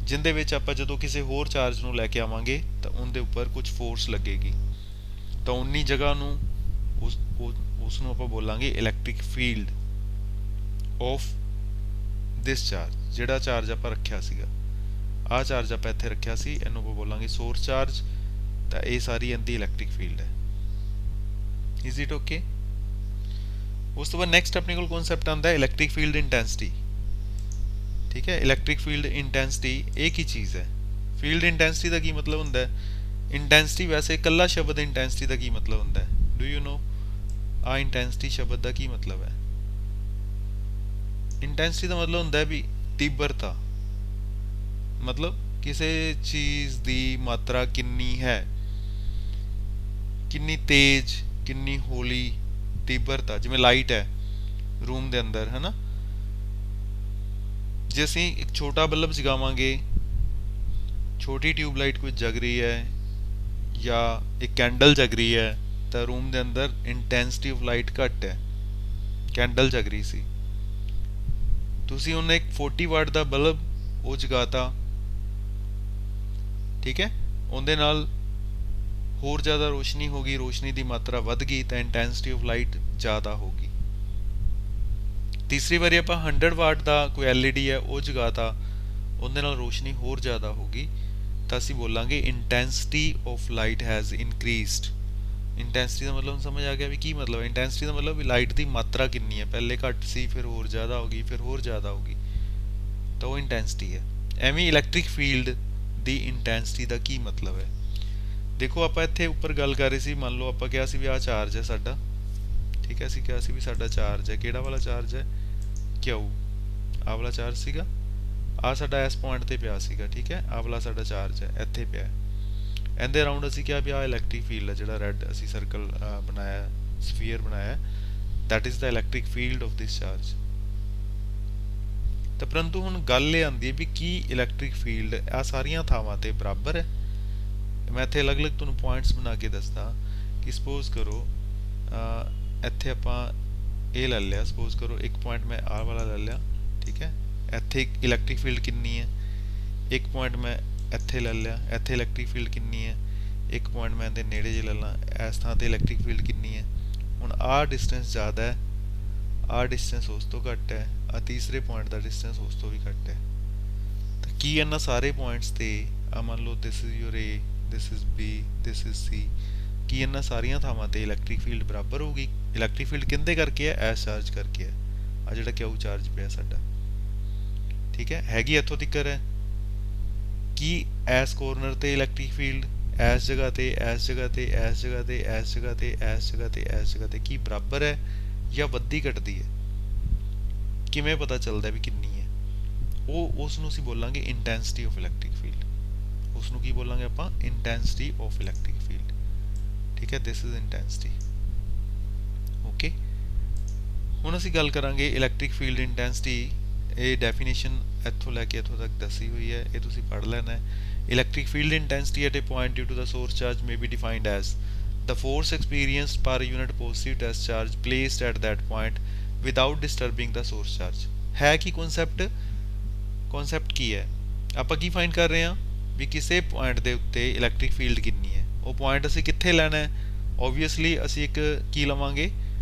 ਜਿੰਦੇ ਵਿੱਚ ਆਪਾਂ ਜਦੋਂ ਕਿਸੇ ਹੋਰ ਚਾਰਜ ਨੂੰ ਲੈ ਕੇ ਆਵਾਂਗੇ ਤਾਂ ਉਹਦੇ ਉੱਪਰ ਕੁਝ ਫੋਰਸ ਲੱਗੇਗੀ। ਤਾਂ ਉਨੀ ਜਗ੍ਹਾ ਨੂੰ ਉਸ ਨੂੰ ਆਪਾਂ ਬੋਲਾਂਗੇ electric field of this charge. ਜਿਹੜਾ ਚਾਰਜ ਆਪਾਂ ਰੱਖਿਆ ਸੀਗਾ, ਆਹ ਚਾਰਜ ਆਪਾਂ ਇੱਥੇ ਰੱਖਿਆ ਸੀ, ਇਹਨੂੰ ਆਪਾਂ ਬੋਲਾਂਗੇ ਸੋਰਸ ਚਾਰਜ। ਤਾਂ ਇਹ ਸਾਰੀ ਇਹਦੀ ਇਲੈਕਟ੍ਰਿਕ ਫੀਲਡ ਹੈ। Is it okay? ਉਸ ਤੋਂ ਬਾਅਦ ਨੈਕਸਟ ਆਪਣੇ ਕੋਲ ਕਨਸੈਪਟ ਆਉਂਦਾ ਹੈ ਇਲੈਕਟ੍ਰਿਕ ਫੀਲਡ ਇੰਟੈਂਸਿਟੀ। ਠੀਕ ਹੈ, ਇਲੈਕਟ੍ਰਿਕ ਫੀਲਡ ਇੰਟੈਂਸਿਟੀ ਇਹ ਕੀ ਚੀਜ਼ ਹੈ? ਫੀਲਡ ਇੰਟੈਂਸਿਟੀ ਦਾ ਕੀ ਮਤਲਬ ਹੁੰਦਾ ਹੈ? ਇੰਟੈਂਸਿਟੀ ਵੈਸੇ ਇਕੱਲਾ ਸ਼ਬਦ ਇੰਟੈਂਸਿਟੀ ਦਾ ਕੀ ਮਤਲਬ ਹੁੰਦਾ ਹੈ? ਡੂ ਯੂ ਨੋ ਆ ਇੰਟੈਂਸਿਟੀ ਸ਼ਬਦ ਦਾ ਕੀ ਮਤਲਬ ਹੈ? ਇੰਟੈਂਸਿਟੀ ਦਾ ਮਤਲਬ ਹੁੰਦਾ ਹੈ ਵੀ ਤੀਬਰਤਾ, ਮਤਲਬ ਕਿਸੇ ਚੀਜ਼ ਦੀ ਮਾਤਰਾ ਕਿੰਨੀ ਹੈ, ਕਿੰਨੀ ਤੇਜ਼, ਕਿੰਨੀ ਹੌਲੀ, ਤੀਬਰਤਾ। ਜਿਵੇਂ ਲਾਈਟ ਹੈ ਰੂਮ ਦੇ ਅੰਦਰ, ਹੈ ਨਾ, ਜੇ ਅਸੀਂ ਇੱਕ ਛੋਟਾ ਬੱਲਬ ਜਗਾਵਾਂਗੇ, ਛੋਟੀ ਟਿਊਬਲਾਈਟ ਕੋਈ ਜਗ ਰਹੀ ਹੈ ਜਾਂ ਇੱਕ ਕੈਂਡਲ ਜਗ ਰਹੀ ਹੈ, ਤਾਂ ਰੂਮ ਦੇ ਅੰਦਰ ਇੰਟੈਂਸਿਟੀ ਆਫ ਲਾਈਟ ਘੱਟ ਹੈ, ਕੈਂਡਲ ਜਗ ਰਹੀ ਸੀ। ਤੁਸੀਂ ਉਹਨੇ ਇੱਕ 40 ਵਾਟ ਦਾ ਬਲਬ ਉਹ ਜਗਾਤਾ, ਠੀਕ ਹੈ, ਉਹਦੇ ਨਾਲ ਹੋਰ ਜ਼ਿਆਦਾ ਰੋਸ਼ਨੀ ਹੋ ਗਈ, ਰੋਸ਼ਨੀ ਦੀ ਮਾਤਰਾ ਵੱਧ ਗਈ, ਤਾਂ ਇੰਟੈਂਸਿਟੀ ਆਫ ਲਾਈਟ ਜ਼ਿਆਦਾ ਹੋਗੀ। ਤੀਸਰੀ ਵਾਰੀ ਆਪਾਂ 100 ਵਾਟ ਦਾ ਕੋਈ LED ਹੈ ਉਹ ਜਗਾਤਾ, ਉਹਦੇ ਨਾਲ ਰੋਸ਼ਨੀ ਹੋਰ ਜ਼ਿਆਦਾ ਹੋਗੀ, ਤਾਂ ਅਸੀਂ ਬੋਲਾਂਗੇ intensity of light has increased. Intensity ਦਾ ਮਤਲਬ ਸਮਝ ਆ ਗਿਆ ਵੀ ਕੀ ਮਤਲਬ ਹੈ? ਇੰਟੈਂਸਿਟੀ ਦਾ ਮਤਲਬ ਵੀ ਲਾਈਟ ਦੀ ਮਾਤਰਾ ਕਿੰਨੀ ਹੈ, ਪਹਿਲੇ ਘੱਟ ਸੀ, ਫਿਰ ਹੋਰ ਜ਼ਿਆਦਾ ਹੋ ਗਈ, ਫਿਰ ਹੋਰ ਜ਼ਿਆਦਾ ਹੋ ਗਈ, ਤਾਂ ਉਹ ਇੰਟੈਂਸਿਟੀ ਹੈ। ਐਵੇਂ ਇਲੈਕਟ੍ਰਿਕ ਫੀਲਡ ਦੀ ਇੰਟੈਂਸਿਟੀ ਦਾ ਕੀ ਮਤਲਬ ਹੈ? ਦੇਖੋ ਆਪਾਂ ਇੱਥੇ ਉੱਪਰ ਗੱਲ ਕਰ ਰਹੇ ਸੀ, ਮੰਨ ਲਓ ਆਪਾਂ ਕਿਹਾ ਸੀ ਵੀ ਆਹ ਚਾਰਜ ਹੈ ਸਾਡਾ, ਠੀਕ ਹੈ, ਅਸੀਂ ਕਿਹਾ ਸੀ ਵੀ ਸਾਡਾ ਚਾਰਜ ਹੈ, ਕਿਹੜਾ ਵਾਲਾ ਚਾਰਜ ਹੈ? ਕਿਊ, ਆਹ ਵਾਲਾ ਚਾਰਜ ਸੀਗਾ, ਆਹ ਸਾਡਾ ਇਸ ਪੁਆਇੰਟ ਤੇ ਪਿਆ ਸੀਗਾ, ਠੀਕ ਹੈ, ਆਹ ਵਾਲਾ ਸਾਡਾ ਚਾਰਜ ਹੈ ਇੱਥੇ ਪਿਆ। ਇਹਦੇ ਅਰਾਊਂਡ ਅਸੀਂ ਕਿਹਾ ਵੀ ਆਹ ਇਲੈਕਟ੍ਰਿਕ ਫੀਲਡ ਹੈ, ਜਿਹੜਾ ਰੈੱਡ ਅਸੀਂ ਸਰਕਲ ਬਣਾਇਆ, ਸਫੀਅਰ ਬਣਾਇਆ, that is the electric field of this charge। ਤਾਂ ਪਰੰਤੂ ਹੁਣ ਗੱਲ ਇਹ ਆਉਂਦੀ ਹੈ ਵੀ ਕੀ ਇਲੈਕਟ੍ਰਿਕ ਫੀਲਡ ਆ ਸਾਰੀਆਂ ਥਾਵਾਂ ਤੇ ਬਰਾਬਰ ਹੈ? ਮੈਂ ਇੱਥੇ ਅਲੱਗ-ਅਲੱਗ ਤੁਹਾਨੂੰ ਪੁਆਇੰਟਸ ਬਣਾ ਕੇ ਦੱਸਦਾ ਕਿ ਸਪੋਜ਼ ਕਰੋ ਇੱਥੇ ਆਪਾਂ ਇਹ ਲੈ ਲਿਆ, ਸਪੋਜ਼ ਕਰੋ ਇੱਕ ਪੁਆਇੰਟ ਮੈਂ ਆਹ ਵਾਲਾ ਲੈ ਲਿਆ, ਠੀਕ ਹੈ, ਇੱਥੇ ਇਲੈਕਟ੍ਰਿਕ ਫੀਲਡ ਕਿੰਨੀ ਹੈ? ਇੱਕ ਪੁਆਇੰਟ ਮੈਂ ਇੱਥੇ ਲੈ ਲਿਆ, ਇੱਥੇ ਇਲੈਕਟ੍ਰਿਕ ਫੀਲਡ ਕਿੰਨੀ ਹੈ? ਇੱਕ ਪੁਆਇੰਟ ਮੈਂ ਇਹਦੇ ਨੇੜੇ ਜੇ ਲੈ ਲਾਂ, ਇਸ ਥਾਂ ਤੇ ਇਲੈਕਟ੍ਰਿਕ ਫੀਲਡ ਕਿੰਨੀ ਹੈ? ਹੁਣ ਆਹ ਡਿਸਟੈਂਸ ਜ਼ਿਆਦਾ ਹੈ, ਆਹ ਡਿਸਟੈਂਸ ਉਸ ਤੋਂ ਘੱਟ ਹੈ, ਆਹ ਤੀਸਰੇ ਪੁਆਇੰਟ ਦਾ ਡਿਸਟੈਂਸ ਉਸ ਤੋਂ ਵੀ ਘੱਟ ਹੈ। ਤਾਂ ਕੀ ਇਹਨਾਂ ਸਾਰੇ ਪੁਆਇੰਟਸ ਤੇ ਆ ਮੰਨ ਲਓ this is your A, this is B, this is C, ਕੀ ਇਹਨਾਂ ਸਾਰੀਆਂ ਥਾਵਾਂ ਤੇ ਇਲੈਕਟ੍ਰਿਕ ਫੀਲਡ ਬਰਾਬਰ ਹੋਊਗੀ? ਇਲੈਕਟ੍ਰਿਕ ਫੀਲਡ ਕਿੰਦੇ ਕਰਕੇ ਹੈ? ਐਸ ਚਾਰਜ ਕਰਕੇ ਹੈ, ਆ ਜਿਹੜਾ ਕਿਊ ਚਾਰਜ ਪਿਆ ਸਾਡਾ, ਠੀਕ ਹੈ, ਹੈਗੀ ਇੱਥੋਂ ਤੱਕਰ ਹੈ। ਕੀ ਐਸ ਕੋਰਨਰ ਤੇ ਇਲੈਕਟ੍ਰਿਕ ਫੀਲਡ ਇਸ ਜਗ੍ਹਾ ਤੇ, ਇਸ ਜਗ੍ਹਾ ਤੇ, ਇਸ ਜਗ੍ਹਾ ਤੇ, ਇਸ ਜਗ੍ਹਾ ਤੇ, ਇਸ ਜਗ੍ਹਾ ਤੇ, ਇਸ ਜਗ੍ਹਾ ਤੇ ਕੀ ਬਰਾਬਰ ਹੈ ਜਾਂ ਵੱਧਦੀ ਘਟਦੀ ਹੈ? ਕਿਵੇਂ ਪਤਾ ਚੱਲਦਾ ਵੀ ਕਿੰਨੀ ਹੈ? ਉਸ ਨੂੰ ਅਸੀਂ ਬੋਲਾਂਗੇ ਇੰਟੈਂਸਿਟੀ ਆਫ ਇਲੈਕਟ੍ਰਿਕ ਫੀਲਡ। ਉਸ ਨੂੰ ਕੀ ਬੋਲਾਂਗੇ ਆਪਾਂ? ਇੰਟੈਂਸਿਟੀ ਆਫ ਇਲੈਕਟ੍ਰਿਕ ਫੀਲਡ, ਠੀਕ ਹੈ, ਦਿਸ ਇਜ਼ ਇੰਟੈਂਸਿਟੀ। ਓਕੇ, ਹੁਣ ਅਸੀਂ ਗੱਲ ਕਰਾਂਗੇ ਇਲੈਕਟ੍ਰਿਕ ਫੀਲਡ ਇੰਟੈਂਸਿਟੀ। ਇਹ ਡੈਫੀਨੇਸ਼ਨ ਇੱਥੋਂ ਲੈ ਕੇ ਇੱਥੋਂ ਤੱਕ ਦੱਸੀ ਹੋਈ ਹੈ, ਇਹ ਤੁਸੀਂ ਪੜ੍ਹ ਲੈਣਾ ਹੈ। Electric field intensity at a point due to the source charge may be defined as the force experienced per unit positive test charge placed at that point without disturbing the source charge। ਹੈ ਕੀ ਕਨਸੈਪਟ ਕੀ ਹੈ? ਆਪਾਂ ਕੀ ਫਾਈਂਡ ਕਰ ਰਹੇ ਹਾਂ ਵੀ ਕਿਸੇ ਪੁਆਇੰਟ ਦੇ ਉੱਤੇ ਇਲੈਕਟ੍ਰਿਕ ਫੀਲਡ ਕਿੰਨੀ ਹੈ। ਉਹ ਪੁਆਇੰਟ ਅਸੀਂ ਕਿੱਥੇ ਲੈਣਾ ਹੈ? ਓਬਵੀਅਸਲੀ ਅਸੀਂ ਇੱਕ ਕੀ ਲਵਾਂਗੇ,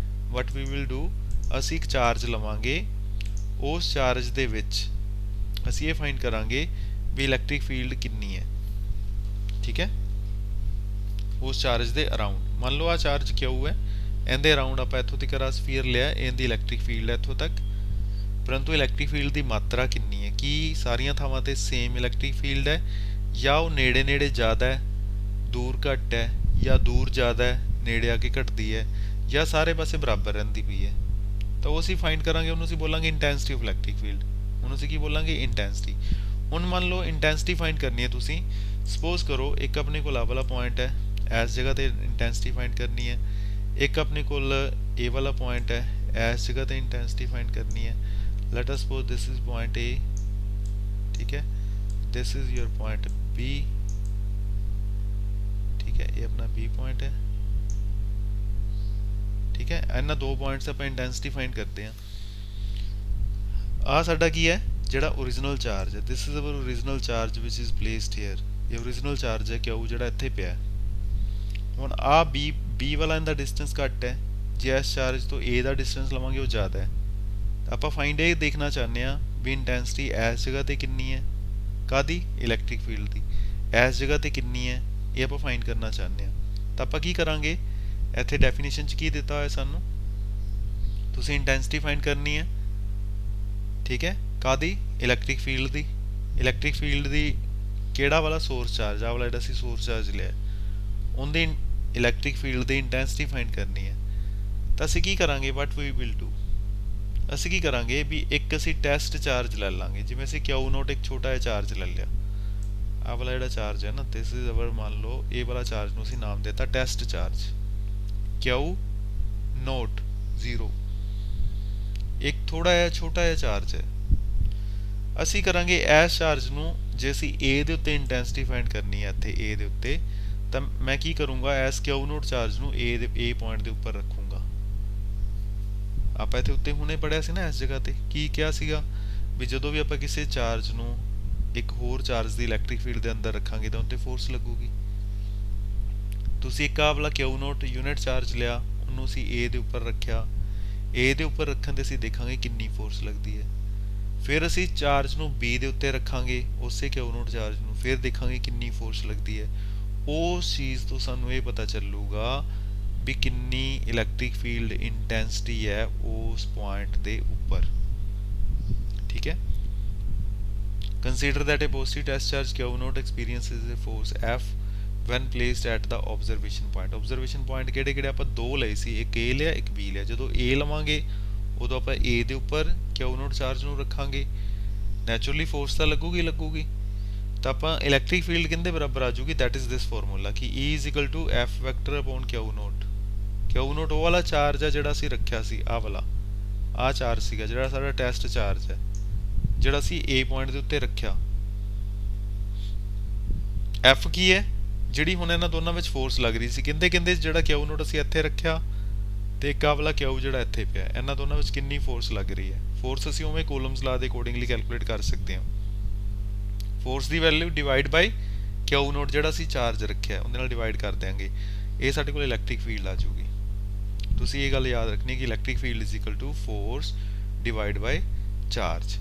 ਵਟ ਵੀ ਵਿਲ ਡੂ, ਅਸੀਂ ਇੱਕ ਚਾਰਜ ਲਵਾਂਗੇ, ਉਸ ਚਾਰਜ ਦੇ ਵਿੱਚ ਅਸੀਂ ਇਹ ਫਾਈਂਡ ਕਰਾਂਗੇ ਵੀ ਇਲੈਕਟ੍ਰਿਕ ਫੀਲਡ ਕਿੰਨੀ ਹੈ, ਠੀਕ ਹੈ, ਉਸ ਚਾਰਜ ਦੇ ਅਰਾਊਂਡ। ਮੰਨ ਲਓ ਆ ਚਾਰਜ ਕਿਊ ਹੈ, ਇਹਦੇ ਅਰਾਊਂਡ ਆਪਾਂ ਇੱਥੋਂ ਤੱਕ ਆ ਸਫੀਅਰ ਲਿਆ, ਇਹਦੀ ਇਲੈਕਟ੍ਰਿਕ ਫੀਲਡ ਹੈ ਇੱਥੋਂ ਤੱਕ, ਪਰੰਤੂ ਇਲੈਕਟ੍ਰਿਕ ਫੀਲਡ ਦੀ ਮਾਤਰਾ ਕਿੰਨੀ ਹੈ? ਕੀ ਸਾਰੀਆਂ ਥਾਵਾਂ ਤੇ ਸੇਮ ਇਲੈਕਟ੍ਰਿਕ ਫੀਲਡ ਹੈ ਜਾਂ ਉਹ ਨੇੜੇ ਨੇੜੇ ਜ਼ਿਆਦਾ ਹੈ, ਦੂਰ ਘੱਟ ਹੈ, ਜਾਂ ਦੂਰ ਜ਼ਿਆਦਾ ਹੈ, ਨੇੜੇ ਆ ਕੇ ਘਟਦੀ ਹੈ, ਜਾਂ ਸਾਰੇ ਪਾਸੇ ਬਰਾਬਰ ਰਹਿੰਦੀ ਪਈ ਹੈ? ਤਾਂ ਉਹ ਅਸੀਂ ਫਾਈਂਡ ਕਰਾਂਗੇ, ਉਹਨੂੰ ਅਸੀਂ ਬੋਲਾਂਗੇ ਇੰਟੈਂਸਿਟੀ ਆਫ ਇਲੈਕਟ੍ਰਿਕ ਫੀਲਡ। ਉਹਨੂੰ ਅਸੀਂ ਕੀ ਬੋਲਾਂਗੇ? ਇੰਟੈਂਸਿਟੀ। ਹੁਣ ਮੰਨ ਲਓ ਇੰਟੈਂਸਿਟੀ ਫਾਈਂਡ ਕਰਨੀ ਹੈ ਤੁਸੀਂ, ਸਪੋਜ਼ ਕਰੋ ਇੱਕ ਆਪਣੇ ਕੋਲ ਆਹ ਵਾਲਾ ਪੁਆਇੰਟ ਹੈ, ਇਸ ਜਗ੍ਹਾ ਤੇ ਇੰਟੈਂਸਿਟੀ ਫਾਈਂਡ ਕਰਨੀ ਹੈ, ਇੱਕ ਆਪਣੇ ਕੋਲ ਇਹ ਵਾਲਾ ਪੁਆਇੰਟ ਹੈ, ਇਸ ਜਗ੍ਹਾ ਤੇ ਇੰਟੈਂਸਿਟੀ ਫਾਈਂਡ ਕਰਨੀ ਹੈ। Let us suppose this is point A, ਠੀਕ ਹੈ, this is your point B, ਠੀਕ ਹੈ, ਇਹ ਆਪਣਾ B ਪੁਆਇੰਟ ਹੈ, ਠੀਕ ਹੈ। ਇਹਨਾਂ ਦੋ ਪੁਆਇੰਟਸ ਆਪਾਂ ਇੰਟੈਂਸਿਟੀ ਫਾਈਂਡ ਕਰਦੇ ਹਾਂ। ਆਹ ਸਾਡਾ ਕੀ ਹੈ? ਜਿਹੜਾ ਓਰੀਜਨਲ ਚਾਰਜ ਹੈ, this is our original charge which is placed here. ਇਹ ਓਰੀਜਨਲ ਚਾਰਜ ਹੈ ਕਿਊ, ਜਿਹੜਾ ਇੱਥੇ ਪਿਆ। ਹੁਣ ਆਹ B B ਵਾਲਾ ਇਹਦਾ ਡਿਸਟੈਂਸ ਘੱਟ ਹੈ, ਜੇ ਇਸ ਚਾਰਜ ਤੋਂ A ਦਾ ਡਿਸਟੈਂਸ ਲਵਾਂਗੇ ਉਹ ਜ਼ਿਆਦਾ ਹੈ। ਤਾਂ ਆਪਾਂ ਫਾਈਂਡ ਇਹ ਦੇਖਣਾ ਚਾਹੁੰਦੇ ਹਾਂ ਵੀ ਇੰਟੈਂਸਿਟੀ ਇਸ ਜਗ੍ਹਾ ਤੇ ਕਿੰਨੀ ਹੈ, ਕਾਹਦੀ, ਇਲੈਕਟ੍ਰਿਕ ਫੀਲਡ ਦੀ, ਇਸ ਜਗ੍ਹਾ ਤੇ ਕਿੰਨੀ ਹੈ, ਇਹ ਆਪਾਂ ਫਾਈਂਡ ਕਰਨਾ ਚਾਹੁੰਦੇ ਹਾਂ। ਤਾਂ ਆਪਾਂ ਕੀ ਕਰਾਂਗੇ, ਇੱਥੇ ਡੈਫੀਨੇਸ਼ਨ 'ਚ ਕੀ ਦਿੱਤਾ ਹੋਇਆ ਸਾਨੂੰ, ਤੁਸੀਂ ਇੰਟੈਂਸਿਟੀ ਫਾਈਂਡ ਕਰਨੀ ਹੈ, ਠੀਕ ਹੈ, ਕਾਹਦੀ, ਇਲੈਕਟ੍ਰਿਕ ਫੀਲਡ ਦੀ। ਇਲੈਕਟ੍ਰਿਕ ਫੀਲਡ ਦੀ ਕਿਹੜਾ ਵਾਲਾ, ਸੋਰਸ ਚਾਰਜ, ਆਹ ਵਾਲਾ ਜਿਹੜਾ ਅਸੀਂ ਸੋਰਸ ਚਾਰਜ ਲਿਆ, ਉਹਦੀ ਇਲੈਕਟ੍ਰਿਕ ਫੀਲਡ ਦੀ ਇੰਟੈਂਸਿਟੀ ਫਾਈਂਡ ਕਰਨੀ ਹੈ। ਤਾਂ ਅਸੀਂ ਕੀ ਕਰਾਂਗੇ, ਵਾਟ ਵੀ ਵਿਲ ਡੂ, ਅਸੀਂ ਕੀ ਕਰਾਂਗੇ ਵੀ ਇੱਕ ਅਸੀਂ ਟੈਸਟ ਚਾਰਜ ਲੈ ਲਾਂਗੇ। ਜਿਵੇਂ ਅਸੀਂ ਕਿਊ ਨੋਟ ਇੱਕ ਛੋਟਾ ਜਿਹਾ ਚਾਰਜ ਲੈ ਲਿਆ, ਆਹ ਵਾਲਾ ਜਿਹੜਾ ਚਾਰਜ ਹੈ ਨਾ, ਦਿਸ ਇਜ਼ ਅਵਰ, ਮੰਨ ਲਓ ਇਹ ਵਾਲਾ ਚਾਰਜ ਨੂੰ ਅਸੀਂ ਨਾਮ ਦਿੱਤਾ ਟੈਸਟ ਚਾਰਜ, ਕਿਊ ਨੋਟ 0, ਇੱਕ ਥੋੜਾ ਜਿਹਾ ਛੋਟਾ ਜਿਹਾ ਚਾਰਜ ਹੈ। ਅਸੀਂ ਕਰਾਂਗੇ ਇਸ ਚਾਰਜ ਨੂੰ, ਜੇ ਅਸੀਂ A ਦੇ ਉੱਤੇ ਇੰਟੈਂਸਿਟੀ ਫਾਈਂਡ ਕਰਨੀ ਹੈ ਇੱਥੇ A ਦੇ ਉੱਤੇ, ਤਾਂ ਮੈਂ ਕੀ ਕਰੂੰਗਾ, ਇਸ ਕਿਊ ਨੋਟ ਚਾਰਜ ਨੂੰ A ਪੁਆਇੰਟ ਦੇ ਉੱਪਰ ਰੱਖੂੰਗਾ। ਆਪਾਂ ਇੱਥੇ ਉੱਤੇ ਹੁਣੇ ਪੜਿਆ ਸੀ ਨਾ, ਇਸ ਜਗ੍ਹਾ ਤੇ ਕੀ ਕਿਹਾ ਸੀਗਾ ਵੀ ਜਦੋਂ ਵੀ ਆਪਾਂ ਕਿਸੇ ਚਾਰਜ ਨੂੰ ਇੱਕ ਹੋਰ ਚਾਰਜ ਦੀ ਇਲੈਕਟ੍ਰਿਕ ਫੀਲਡ ਦੇ ਅੰਦਰ ਰੱਖਾਂਗੇ ਤਾਂ ਉੱਤੇ ਫੋਰਸ ਲੱਗੂਗੀ। ਤੁਸੀਂ ਇੱਕ ਆਹ ਵਾਲਾ ਕਿਊ ਨੋਟ ਯੂਨਿਟ ਚਾਰਜ ਲਿਆ, ਉਹਨੂੰ ਅਸੀਂ A ਦੇ ਉੱਪਰ ਰੱਖਿਆ, A ਦੇ ਉੱਪਰ ਰੱਖਣ ਦੇ ਅਸੀਂ ਦੇਖਾਂਗੇ ਕਿੰਨੀ ਫੋਰਸ ਲੱਗਦੀ ਹੈ। ਫਿਰ ਅਸੀਂ ਚਾਰਜ ਨੂੰ B ਦੇ ਉੱਤੇ ਰੱਖਾਂਗੇ, ਉਸੇ ਕਿਊ ਨੋਟ ਚਾਰਜ ਨੂੰ, ਫਿਰ ਦੇਖਾਂਗੇ ਕਿੰਨੀ ਫੋਰਸ ਲੱਗਦੀ ਹੈ। ਉਸ ਚੀਜ਼ ਤੋਂ ਸਾਨੂੰ ਇਹ ਪਤਾ ਚੱਲੂਗਾ ਵੀ ਕਿੰਨੀ ਇਲੈਕਟ੍ਰਿਕ ਫੀਲਡ ਇੰਟੈਂਸਿਟੀ ਹੈ ਉਸ ਪੁਆਇੰਟ ਦੇ ਉੱਪਰ, ਠੀਕ ਹੈ। Consider that a positive test charge Q naught experiences a force F when placed at the observation point। observation point ਕਿਹੜੇ ਕਿਹੜੇ ਆਪਾਂ ਦੋ ਲਏ ਸੀ, ਇੱਕ A ਲਿਆ ਇੱਕ B ਲਿਆ। ਜਦੋਂ A ਲਵਾਂਗੇ ਉਦੋਂ ਆਪਾਂ A ਦੇ ਉੱਪਰ Q naught ਚਾਰਜ ਨੂੰ ਰੱਖਾਂਗੇ, ਨੈਚੁਰਲੀ ਫੋਰਸ ਤਾਂ ਲੱਗੂਗੀ। ਤਾਂ ਆਪਾਂ ਇਲੈਕਟ੍ਰਿਕ ਫੀਲਡ ਕਿੰਦੇ ਬਰਾਬਰ ਆ ਜੂਗੀ, that is this formula ਕਿ E is equal to F vector upon Q naught। Q naught ਉਹ ਵਾਲਾ ਚਾਰਜ ਹੈ ਜਿਹੜਾ ਅਸੀਂ ਰੱਖਿਆ ਸੀ, ਆਹ ਵਾਲਾ, ਆਹ ਚਾਰਜ ਸੀਗਾ ਜਿਹੜਾ ਸਾਡਾ ਟੈਸਟ ਚਾਰਜ ਹੈ, ਜਿਹੜਾ ਅਸੀਂ A ਪੁਆਇੰਟ ਦੇ ਉੱਤੇ ਰੱਖਿਆ। F ਕੀ ਹੈ, ਜਿਹੜੀ ਹੁਣ ਇਹਨਾਂ ਦੋਨਾਂ ਵਿੱਚ ਫੋਰਸ ਲੱਗ ਰਹੀ ਸੀ, ਕਹਿੰਦੇ ਜਿਹੜਾ Q ਨੋਟ ਅਸੀਂ ਇੱਥੇ ਰੱਖਿਆ ਤੇ ਇੱਕ ਆਹ ਵਾਲਾ Q ਜਿਹੜਾ ਇੱਥੇ ਪਿਆ, ਇਹਨਾਂ ਦੋਨਾਂ ਵਿੱਚ ਕਿੰਨੀ ਫੋਰਸ ਲੱਗ ਰਹੀ ਹੈ। ਫੋਰਸ ਅਸੀਂ ਉਵੇਂ ਕੂਲਮਸ ਲਾ ਦੇ ਅਕੋਰਡਿੰਗਲੀ ਕੈਲਕੂਲੇਟ ਕਰ ਸਕਦੇ ਹਾਂ। ਫੋਰਸ ਦੀ value divided by Q naught ਜਿਹੜਾ ਅਸੀਂ ਚਾਰਜ ਰੱਖਿਆ ਉਹਦੇ ਨਾਲ ਡਿਵਾਈਡ ਕਰ ਦਿਆਂਗੇ, ਇਹ ਸਾਡੇ ਕੋਲ ਇਲੈਕਟ੍ਰਿਕ ਫੀਲਡ ਆ ਜਾਊਗੀ। ਤੁਸੀਂ ਇਹ ਗੱਲ ਯਾਦ ਰੱਖਣੀ ਕਿ electric field is equal to force divided by charge.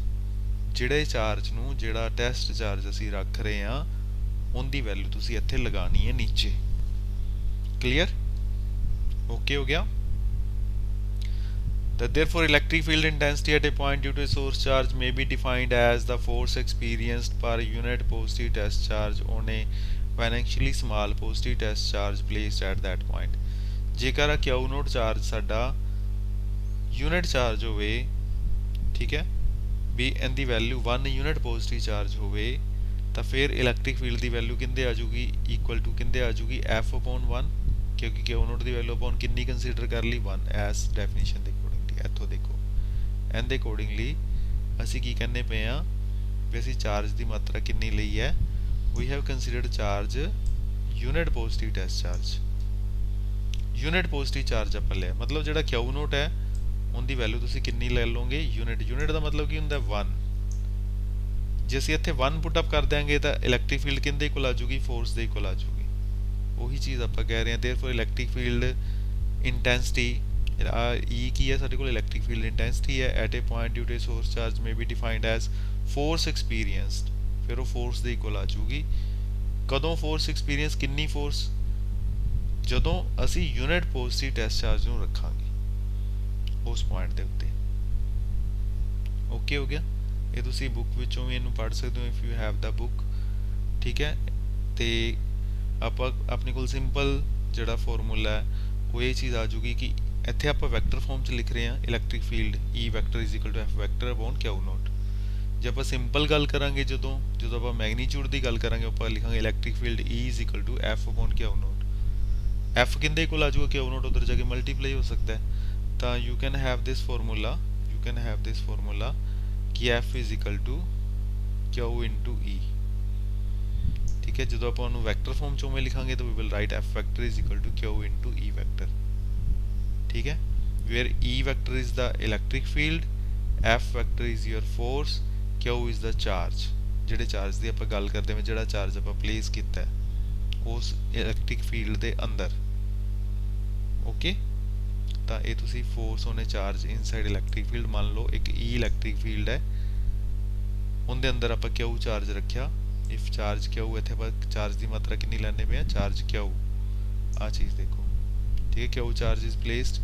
ਜਿਹੜੇ ਚਾਰਜ ਨੂੰ, ਜਿਹੜਾ ਟੈਸਟ ਚਾਰਜ ਅਸੀਂ ਰੱਖ ਰਹੇ ਹਾਂ, ਉਹਦੀ ਵੈਲਿਊ ਤੁਸੀਂ ਇੱਥੇ ਲਗਾਣੀ ਹੈ ਨੀਚੇ। ਕਲੀਅਰ, ਓਕੇ ਹੋ ਗਿਆ। That therefore electric field intensity at a point due to a source charge may be defined as the force experienced per unit positive test charge on a financially small positive test charge placed at that point। ਜੇਕਰ Q ਨੋਟ ਚਾਰਜ ਸਾਡਾ ਯੂਨਿਟ ਚਾਰਜ ਹੋਵੇ, ਠੀਕ ਹੈ, ਵੀ ਇਹਦੀ ਵੈਲਿਊ 1 ਯੂਨਿਟ ਪੋਜ਼ਿਟਿਵ ਚਾਰਜ ਹੋਵੇ, ਤਾਂ ਫਿਰ ਇਲੈਕਟ੍ਰਿਕ ਫੀਲਡ ਦੀ ਵੈਲਿਊ ਕਿੰਦੇ ਆ ਜੂਗੀ, ਇਕੁਅਲ ਟੂ ਕਿੰਦੇ ਆ ਜੂਗੀ, F upon 1, ਕਿਉਂਕਿ Q ਨੋਟ ਦੀ ਵੈਲਿਊ ਆਪਾਂ ਕਿੰਨੀ ਕੰਸੀਡਰ ਕਰ ਲਈ, 1, ਐਸ ਡੈਫੀਨੇਸ਼ਨ ਦੇ ਅਕੋਰਡਿੰਗਲੀ। ਇੱਥੋਂ ਦੇਖੋ, ਇਹਦੇ ਅਕੋਰਡਿੰਗਲੀ ਅਸੀਂ ਕੀ ਕਹਿੰਦੇ ਪਏ ਆ ਵੀ ਅਸੀਂ ਚਾਰਜ ਦੀ ਮਾਤਰਾ ਕਿੰਨੀ ਲਈ ਹੈ, we have considered charge unit positive test charge, unit positive charge ਆਪਾਂ ਲਿਆ, ਮਤਲਬ ਜਿਹੜਾ Q ਨੋਟ ਹੈ ਉਹਦੀ ਵੈਲਿਊ ਤੁਸੀਂ ਕਿੰਨੀ ਲੈ ਲਓਗੇ, ਯੂਨਿਟ ਦਾ ਮਤਲਬ ਕੀ ਹੁੰਦਾ, 1। ਜੇ ਅਸੀਂ ਇੱਥੇ 1 ਪੁੱਟ ਅਪ ਕਰ ਦਿਆਂਗੇ ਤਾਂ ਇਲੈਕਟ੍ਰਿਕ ਫੀਲਡ ਕਿੰਦੇ ਇਕੁਅਲ ਆ ਜੂਗੀ, ਫੋਰਸ ਦੇ ਇਕੁਅਲ ਆ ਜੂਗੀ। ਉਹੀ ਚੀਜ਼ ਆਪਾਂ ਕਹਿ ਰਹੇ ਹਾਂ। Therefore electric field intensity E ਕੀ ਹੈ ਸਾਡੇ ਕੋਲ, ਇਲੈਕਟ੍ਰਿਕ ਫੀਲਡ ਇੰਟੈਂਸਿਟੀ ਹੈ at a point due to source charge may be defined as force experienced, ਫਿਰ ਉਹ ਫੋਰਸ ਦੇ ਇਕੁਅਲ ਆ ਜੂਗੀ। ਕਦੋਂ ਫੋਰਸ ਐਕਸਪੀਰੀਐਂਸ, ਕਿੰਨੀ ਫੋਰਸ, ਜਦੋਂ ਅਸੀਂ ਯੂਨਿਟ ਪੋਜ਼ਿਟਿਵ ਟੈਸਟ ਚਾਰਜ ਨੂੰ ਰੱਖਾਂਗੇ ਉਸ ਪੁਆਇੰਟ ਦੇ ਉੱਤੇ। ਓਕੇ ਹੋ ਗਿਆ। ਇਹ ਤੁਸੀਂ ਬੁੱਕ ਵਿੱਚੋਂ ਵੀ ਇਹਨੂੰ ਪੜ੍ਹ ਸਕਦੇ ਹੋ if you have the book, ਠੀਕ ਹੈ। ਤੇ ਆਪਾਂ ਆਪਣੇ ਕੋਲ ਸਿੰਪਲ ਜਿਹੜਾ ਫਾਰਮੂਲਾ ਹੈ ਉਹ ਇਹ ਚੀਜ਼ ਆ ਜੂਗੀ ਕਿ ਇੱਥੇ ਆਪਾਂ ਵੈਕਟਰ ਫਾਰਮ 'ਚ ਲਿਖ ਰਹੇ ਹਾਂ electric field E vector is equal to F vector upon Q naught. ਜੇ ਆਪਾਂ ਸਿੰਪਲ ਗੱਲ ਕਰਾਂਗੇ, ਜਦੋਂ ਆਪਾਂ ਮੈਗਨੀਚਿਊਡ ਦੀ ਗੱਲ ਕਰਾਂਗੇ, ਆਪਾਂ ਲਿਖਾਂਗੇ electric field E is equal to F upon Q naught. F ਕਿੰਦੇ ਕੋਲ ਆ ਜਾਊਗਾ, Q ਨੋਟ ਉਧਰ ਜਾ ਕੇ ਮਲਟੀਪਲਾਈ ਹੋ ਸਕਦਾ ਹੈ। ਤਾਂ you can have this formula ਕਿ F is equal to Q into E, ਠੀਕ ਹੈ। ਜਦੋਂ ਆਪਾਂ ਉਹਨੂੰ ਵੈਕਟਰ ਫਾਰਮ 'ਚ ਉਵੇਂ ਲਿਖਾਂਗੇ ਤਾਂ we will write F vector is equal to Q into E vector, ਠੀਕ ਹੈ। where E vector is the electric field, F vector is your force, Q is the charge। ਜਿਹੜੇ ਚਾਰਜ ਦੀ ਆਪਾਂ ਗੱਲ ਕਰਦੇ ਹਾਂ, ਜਿਹੜਾ ਚਾਰਜ ਆਪਾਂ ਪਲੇਸ ਕੀਤਾ ਉਸ ਇਲੈਕਟ੍ਰਿਕ ਫੀਲਡ ਦੇ ਅੰਦਰ, ਓਕੇ। ਤਾਂ ਇਹ ਤੁਸੀਂ force on A charge inside electric field ਮੰਨ ਲਓ ਇੱਕ E ਇਲੈਕਟ੍ਰਿਕ ਫੀਲਡ ਹੈ, ਉਹਦੇ ਅੰਦਰ ਆਪਾਂ Q ਚਾਰਜ ਰੱਖਿਆ। ਇਫ ਚਾਰਜ Q, ਇੱਥੇ ਆਪਾਂ ਚਾਰਜ ਦੀ ਮਾਤਰਾ ਕਿੰਨੀ ਲੈਂਦੇ ਪਏ ਆ, ਚਾਰਜ Q। ਆ ਚੀਜ਼ ਦੇਖੋ, ਠੀਕ ਹੈ। Q charge is placed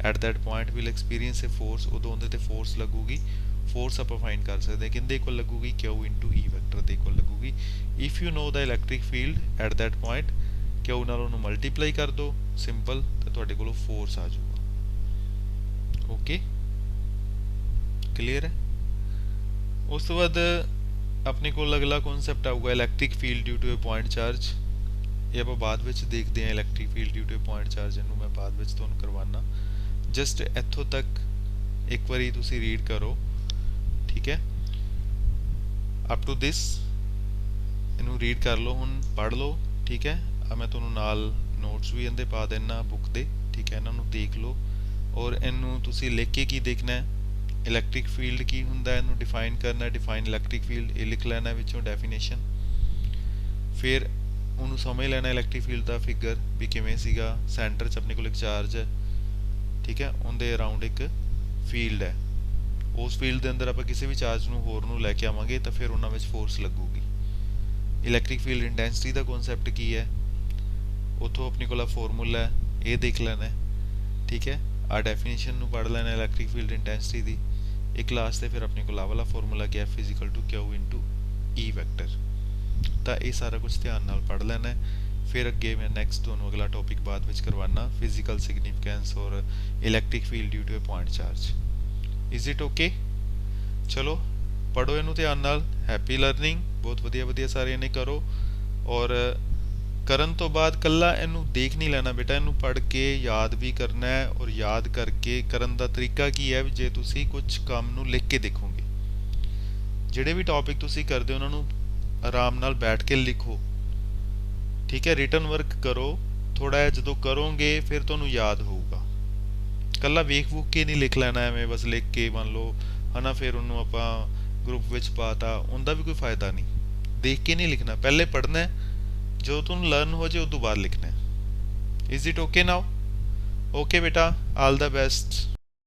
at that point will experience A force, ਉਦੋਂ ਉਹਦੇ ਤੇ ਫੋਰਸ ਲੱਗੂਗੀ। ਫੋਰਸ ਆਪਾਂ ਫਾਈਂਡ ਕਰ ਸਕਦੇ ਹਾਂ ਕਿੰਦੇ ਇਕੁਅਲ ਲੱਗੂਗੀ, Q ਇੰਟੂ E ਵੈਕਟਰ ਦੇ ਇਕੁਅਲ ਲੱਗੂਗੀ। If you know the electric field at that point, Q ਨਾਲ ਉਹਨੂੰ ਮਲਟੀਪਲਾਈ ਕਰ ਦਿਓ, ਸਿੰਪਲ, ਤੇ ਤੁਹਾਡੇ ਕੋਲੋਂ ਫੋਰਸ ਆ ਜਾਊਗਾ। ਓਕੇ, ਕਲੀਅਰ ਹੈ। ਉਸ ਤੋਂ ਬਾਅਦ ਆਪਣੇ ਕੋਲ ਅਗਲਾ ਕਨਸੈਪਟ ਆਊਗਾ electric field due to a point charge. ਇਹ ਆਪਾਂ ਬਾਅਦ ਵਿੱਚ ਦੇਖਦੇ ਹਾਂ। Electric field due to a point charge ਇਹਨੂੰ ਮੈਂ ਬਾਅਦ ਵਿੱਚ ਤੁਹਾਨੂੰ ਕਰਵਾਉਣਾ। ਜਸਟ ਇੱਥੋਂ ਤੱਕ ਇੱਕ ਵਾਰੀ ਤੁਸੀਂ ਰੀਡ ਕਰੋ, ਠੀਕ ਹੈ। ਅਪ ਟੂ ਦਿਸ ਇਹਨੂੰ ਰੀਡ ਕਰ ਲਓ, ਹੁਣ ਪੜ੍ਹ ਲਓ, ਠੀਕ ਹੈ। ਮੈਂ ਤੁਹਾਨੂੰ ਨਾਲ ਨੋਟਸ ਵੀ ਇਹਦੇ ਪਾ ਦੇਣਾ ਬੁੱਕ ਦੇ, ਠੀਕ ਹੈ। ਇਹਨਾਂ ਨੂੰ ਦੇਖ ਲਓ ਔਰ ਇਹਨੂੰ ਤੁਸੀਂ ਲਿਖ ਕੇ ਕੀ ਦੇਖਣਾ ਹੈ, ਇਲੈਕਟ੍ਰਿਕ ਫੀਲਡ ਕੀ ਹੁੰਦਾ ਇਹਨੂੰ ਡਿਫਾਈਨ ਕਰਨਾ। ਡਿਫਾਈਨ ਇਲੈਕਟ੍ਰਿਕ ਫੀਲਡ ਇਹ ਲਿਖ ਲੈਣਾ ਵਿੱਚੋਂ ਡੈਫੀਨੇਸ਼ਨ। ਫਿਰ ਉਹਨੂੰ ਸਮਝ ਲੈਣਾ ਇਲੈਕਟ੍ਰਿਕ ਫੀਲਡ ਦਾ ਫਿਗਰ ਵੀ ਕਿਵੇਂ ਸੀਗਾ। ਸੈਂਟਰ 'ਚ ਆਪਣੇ ਕੋਲ ਇੱਕ ਚਾਰਜ ਹੈ, ਠੀਕ ਹੈ, ਉਹਦੇ ਅਰਾਊਂਡ ਇੱਕ ਫੀਲਡ ਹੈ। ਉਸ ਫੀਲਡ ਦੇ ਅੰਦਰ ਆਪਾਂ ਕਿਸੇ ਵੀ ਚਾਰਜ ਨੂੰ ਹੋਰ ਨੂੰ ਲੈ ਕੇ ਆਵਾਂਗੇ ਤਾਂ ਫਿਰ ਉਹਨਾਂ ਵਿੱਚ ਫੋਰਸ ਲੱਗੂਗੀ। ਇਲੈਕਟ੍ਰਿਕ ਫੀਲਡ ਇੰਟੈਂਸਿਟੀ ਦਾ ਕਨਸੈਪਟ ਕੀ ਹੈ, ਉੱਥੋਂ ਆਪਣੇ ਕੋਲ ਆ ਫਾਰਮੂਲਾ ਹੈ, ਇਹ ਦੇਖ ਲੈਣਾ, ਠੀਕ ਹੈ। ਆ ਡੈਫੀਨੇਸ਼ਨ ਨੂੰ ਪੜ੍ਹ ਲੈਣਾ ਇਲੈਕਟ੍ਰਿਕ ਫੀਲਡ ਇੰਟੈਂਸਿਟੀ ਦੀ। ਇੱਕ ਲਾਸਟ ਤੇ ਫਿਰ ਆਪਣੇ ਕੋਲ ਆ ਵਾਲਾ ਫਾਰਮੂਲਾ ਕਿ F is to Q into E vector. ਤਾਂ ਇਹ ਸਾਰਾ ਕੁਝ ਧਿਆਨ ਨਾਲ ਪੜ੍ਹ ਲੈਣਾ। ਫਿਰ ਅੱਗੇ ਮੈਂ ਨੈਕਸਟ ਤੁਹਾਨੂੰ ਅਗਲਾ ਟੌਪਿਕ ਬਾਅਦ ਵਿੱਚ ਕਰਵਾਉਣਾ, ਫਿਜ਼ੀਕਲ ਸਿਗਨੀਫੀਕੈਂਸ ਔਰ electric field due to a point charge. Is it okay? ਚਲੋ ਪੜ੍ਹੋ ਇਹਨੂੰ ਧਿਆਨ ਨਾਲ। ਹੈਪੀ ਲਰਨਿੰਗ, ਬਹੁਤ ਵਧੀਆ ਵਧੀਆ ਸਾਰਿਆਂ ਨੇ ਕਰੋ। ਔਰ ਕਰਨ ਤੋਂ ਬਾਅਦ ਕੱਲਾ ਇਹਨੂੰ ਦੇਖ ਨਹੀਂ ਲੈਣਾ ਬੇਟਾ, ਇਹਨੂੰ ਪੜ੍ਹ ਕੇ ਯਾਦ ਵੀ ਕਰਨਾ ਹੈ। ਔਰ ਯਾਦ ਕਰਕੇ ਕਰਨ ਦਾ ਤਰੀਕਾ ਕੀ ਹੈ, ਜੇ ਤੁਸੀਂ ਕੁਝ ਕੰਮ ਨੂੰ ਲਿਖ ਕੇ ਦੇਖੋਗੇ, ਜਿਹੜੇ ਵੀ ਟੌਪਿਕ ਤੁਸੀਂ ਕਰਦੇ ਹੋ ਉਹਨਾਂ ਨੂੰ ਆਰਾਮ ਨਾਲ ਬੈਠ ਕੇ ਲਿਖੋ, ਠੀਕ ਹੈ। ਰਿਟਨ ਵਰਕ ਕਰੋ ਥੋੜਾ ਜਿਹਾ, ਜਦੋਂ ਕਰੋਗੇ ਫਿਰ ਤੁਹਾਨੂੰ ਯਾਦ ਹੋਊਗਾ। ਕੱਲਾ ਵੇਖ ਵੂਖ ਕੇ ਨਹੀਂ ਲਿਖ ਲੈਣਾ ਐਵੇਂ ਬਸ ਲਿਖ ਕੇ ਮੰਨ ਲਓ ਹਨਾ, ਫਿਰ ਉਹਨੂੰ ਆਪਾਂ ਗਰੁੱਪ ਵਿੱਚ ਪਾਤਾ, ਉਹਦਾ ਵੀ ਕੋਈ ਫਾਇਦਾ ਨਹੀਂ। ਦੇਖ ਕੇ ਨਹੀਂ ਲਿਖਣਾ, ਪਹਿਲੇ ਪੜ੍ਹਨਾ ਹੈ, ਜਦੋਂ ਤੁਹਾਨੂੰ ਲਰਨ ਹੋ ਜਾਏ ਉਦੋਂ ਬਾਅਦ ਲਿਖਣਾ ਹੈ। Is it okay now? Okay ਬੇਟਾ, ਆਲ ਦਾ ਬੈਸਟ।